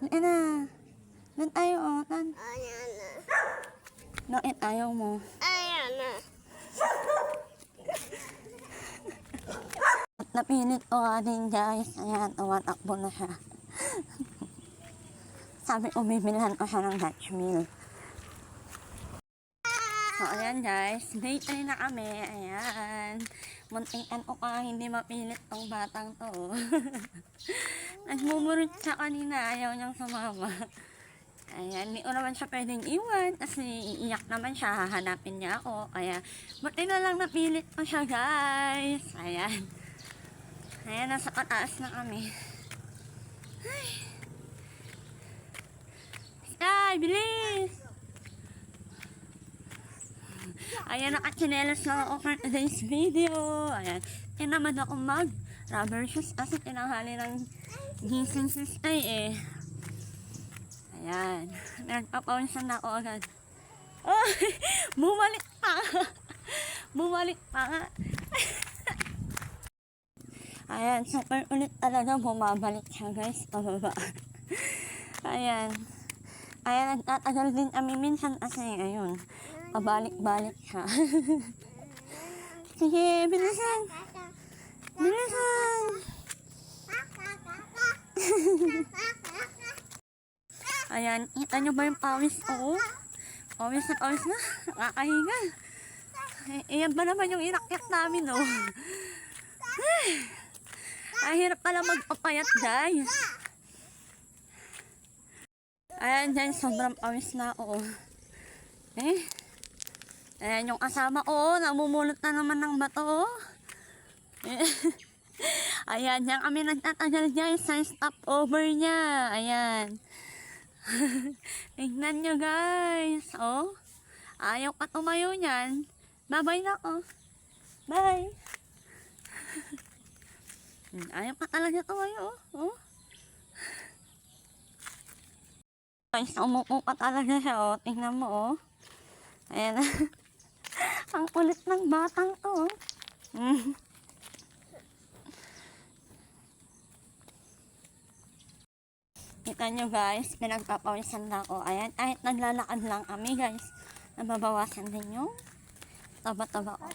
Ayan na. Nan tayo, oh. Nan. Ayan na. Bakit ayaw mo? Ayan na. At napilit ko nga din, guys. Ayan, tumatakbo na siya. Sabi ko, bibilhan ko siya ng Dutch meal. So, ayan guys. Day 3 na kami. Ayan. Muntingan ko pa hindi mapilit tong batang to. Nagmumurot siya kanina. Ayaw niyang sumama. Ayan. Hindi ko naman siya pwedeng iwan. Kasi iiyak naman siya. Hahanapin niya ako. Kaya, buti na lang napilit ko siya, guys. Ayan. Ayan, nasa pataas na kami. Ay. Sky, bilis! Ayan, nakachinelas lang ako for today's video. Ayan. Kaya naman ako mag-rubber shoes kasi tinanghali ng gising si Sky eh. Ayan. Nagpapawisan na ako agad. Oh! Bumalik pa! Bumalik pa nga. Ayan, super ulit talaga bumabalik siya, guys. Pababa. Ayan. Ayan, nagtatagal din kami minsan kasi, ayun. Pabalik-balik siya. Sige, bilisan. Bilisan. Ayan, kita nyo ba yung pawis ko? Pawis na pawis na. Nakakahiga. Iyan ba naman yung inakyat namin, oh. Ay, hirap pala magpapayat, guys. Ayan, dyan, sobrang pawis na ako. Eh. Ayan yung kasama ko, namumulot na naman ng bato. Ayan, yan kami nagtatagal guys sa stopover niya. Ayan. Tignan nyo guys. Oh, ayaw pa tumayo niyan. Bye-bye na oh. Bye. Ayaw pa talaga tumayo oh. Guys, umupo pa talaga siya oh. Tingnan mo oh. Ayan. Ang kulit ng batang to. Kita nyo guys, pinagpapawisan na ako. Ayan, kahit naglalakad lang kami guys, nababawasan din yung taba-taba ko.